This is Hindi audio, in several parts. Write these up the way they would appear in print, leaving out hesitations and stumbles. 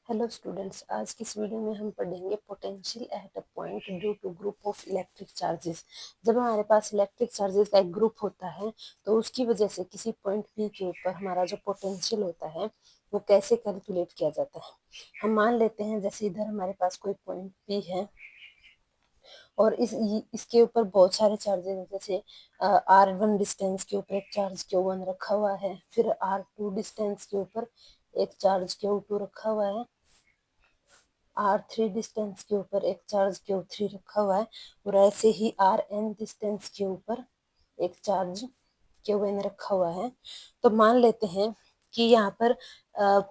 हेलो स्टूडेंट्स, आज की इस वीडियो में हम पढ़ेंगे potential at a point due to group of electric charges. जब हमारे पास इलेक्ट्रिक चार्जेस का एक ग्रुप होता है तो उसकी वजह से किसी पॉइंट पी के ऊपर हमारा जो पोटेंशियल होता है वो कैसे कैलकुलेट किया जाता है। हम मान लेते हैं जैसे इधर हमारे पास कोई पॉइंट पी है और इसके ऊपर बहुत सारे चार्जेस हैं। जैसे R1 डिस्टेंस के ऊपर एक चार्ज Q1 रखा हुआ है, फिर R2 डिस्टेंस के ऊपर एक चार्ज Q2 रखा हुआ है, R3 डिस्टेंस के ऊपर एक चार्ज Q3 रखा हुआ है और ऐसे ही Rn डिस्टेंस के ऊपर एक चार्ज Qn रखा हुआ है। तो मान लेते हैं कि यहाँ पर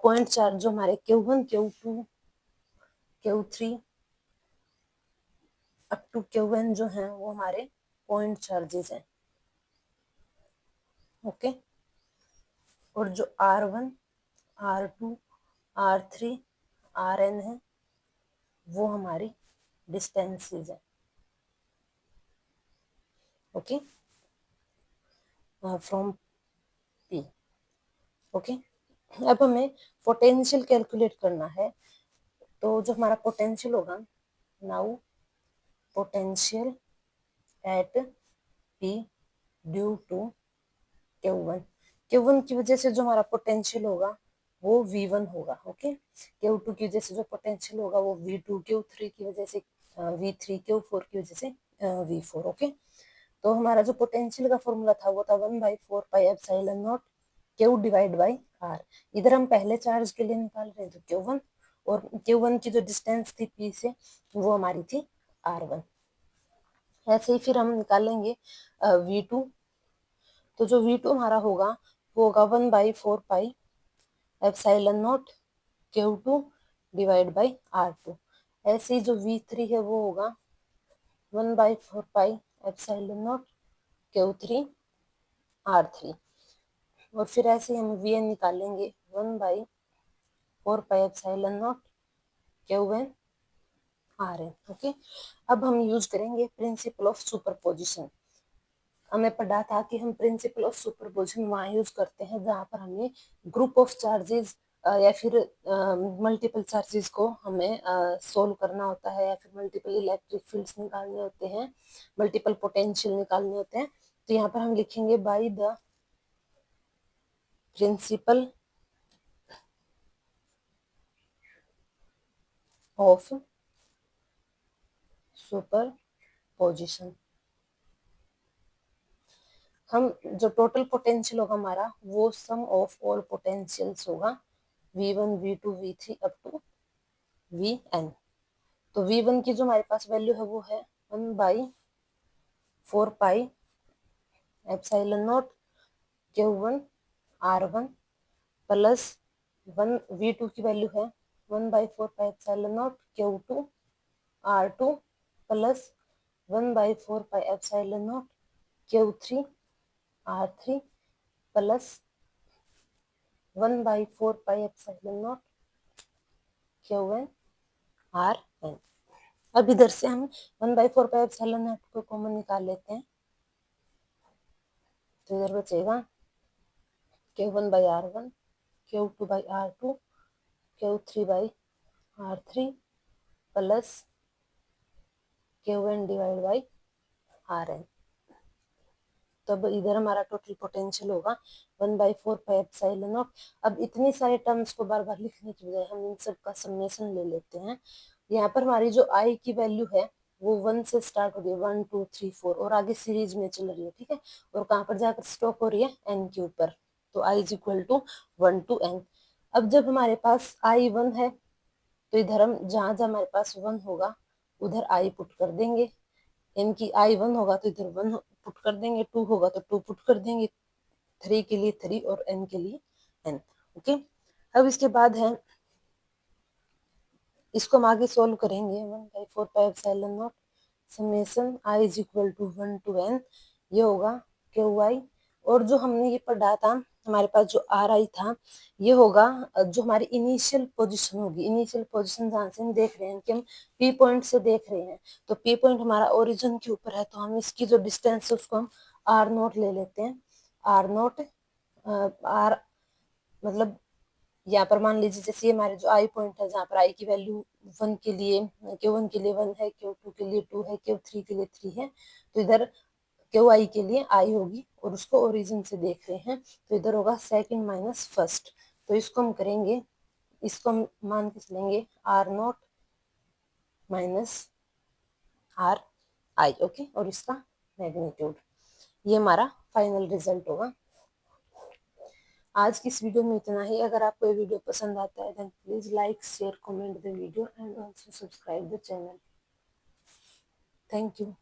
पॉइंट चार्ज जो हमारे Q1 Q2 Q3 up to Qn जो है वो हमारे पॉइंट चार्जेस हैं। ओके, और जो R1 R2 R3 Rn है वो हमारी डिस्टेंसेस है। Okay, from P। ओके, अब हमें पोटेंशियल कैलकुलेट करना है। तो जो हमारा पोटेंशियल होगा, now potential at P due to Q1। Q1 की वजह से जो हमारा पोटेंशियल होगा वो V1 होगा। ओके, Q2 की वजह से जो पोटेंशियल होगा वो V2, Q3 की वजह से V3, Q4 की वजह से V4। ओके, तो हमारा जो पोटेंशियल का फॉर्मूला था वो था 1/4πε0 Q डिवाइड बाई R। इधर हम पहले चार्ज के लिए निकाल रहे हैं तो Q1, और Q1 की जो डिस्टेंस थी P से वो हमारी थी R1। ऐसे ही फिर हम निकालेंगे V2। तो जो V2 हमारा होगा वो होगा 1/4πε0 Q2 डिवाइड बाई R2। ऐसे ही जो V3 है वो होगा 1/4πε0 Q3 R3। और फिर ऐसे ही हम Vn निकालेंगे 1/4πε0 Qn Rn। ओके, अब हम यूज करेंगे प्रिंसिपल ऑफ सुपरपोजिशन। हमें पढ़ा था कि हम प्रिंसिपल ऑफ सुपरपोजिशन वहाँ यूज करते हैं जहाँ पर हमें ग्रुप ऑफ चार्जेस या फिर मल्टीपल चार्जेस को हमें सोल्व करना होता है, या फिर मल्टीपल इलेक्ट्रिक फील्ड्स निकालने होते हैं, मल्टीपल पोटेंशियल निकालने होते हैं। तो यहाँ पर हम लिखेंगे by the principle of superposition. हम जो टोटल पोटेंशियल होगा हमारा वो सम ऑफ ऑल पोटेंशियल्स होगा, V1 V2 V3 up to Vn। तो V1 की जो हमारे पास वैल्यू है वो है 1/4πε0 Q1 R1 प्लस V2 की वैल्यू है 1/4πε0 Q2 R2 plus 1/4πε0 Q3 R3 plus 1/4πε0 Qn Rn। अब इधर से हम 1/4πε0 को कॉमन निकाल लेते हैं तो इधर बचेगा Q1/R1 Q2/R2 Q3/R3 plus Qn divide by Rn। तब इधर हमारा टोटल पोटेंशियल होगा 1/4πε0। अब इतनी सारे टर्म्स को बार बार लिखने की बजाय हम इन सब का समेशन ले लेते हैं। यहाँ पर हमारी जो आई की वैल्यू है वो 1 से स्टार्ट हो रही है, 1 2 3 4 और आगे सीरीज में चल रही है। ठीक है, और कहाँ पर जाकर स्टॉप हो रही है, n के ऊपर। तो i is equal to 1 to n। अब जब हमारे पास i 1 है तो इधर हम जहां जहां हमारे पास 1 होगा उधर i पुट कर देंगे। n की i 1 होगा तो इधर 1 पुट कर देंगे, 2 होगा तो 2 पुट कर देंगे, 3 के लिए 3 और n के लिए n। ओके, अब इसके बाद है इसको हम आगे सोल्व करेंगे। 1/4πε0 summation i is equal to 1 to n, ये होगा Qi। और जो हमने ये पढ़ा था हमारे पास जो Ri था ये होगा जो हमारी इनिशियल पोजीशन होगी। इनिशियल पोजीशन जहाँ से हम देख रहे हैं कि हम P पॉइंट से देख रहे हैं, तो P पॉइंट हमारा ओरिजिन के ऊपर है, तो हम इसकी जो डिस्टेंस है उसको हम R0 ले लेते हैं। R0 R मतलब यहाँ पर मान लीजिए जैसे हमारे जो आई पॉइंट है, जहाँ पर आई की वैल्यू 1 के लिए, Q1 के लिए 1 है, Q2 के लिए 2 है, Q3 के लिए 3 है, तो इधर क्यू आई के लिए आई होगी और उसको ओरिजिन से देख रहे हैं, तो इधर होगा सेकंड माइनस फर्स्ट। तो इसको हम करेंगे, इसको हम मान के चलेंगे R naught minus R I, okay, और इसका मैग्नीट्यूड, ये हमारा फाइनल रिजल्ट होगा। आज की इस वीडियो में इतना ही। अगर आपको ये वीडियो पसंद आता है then please like share comment the video and also subscribe the channel. Thank you.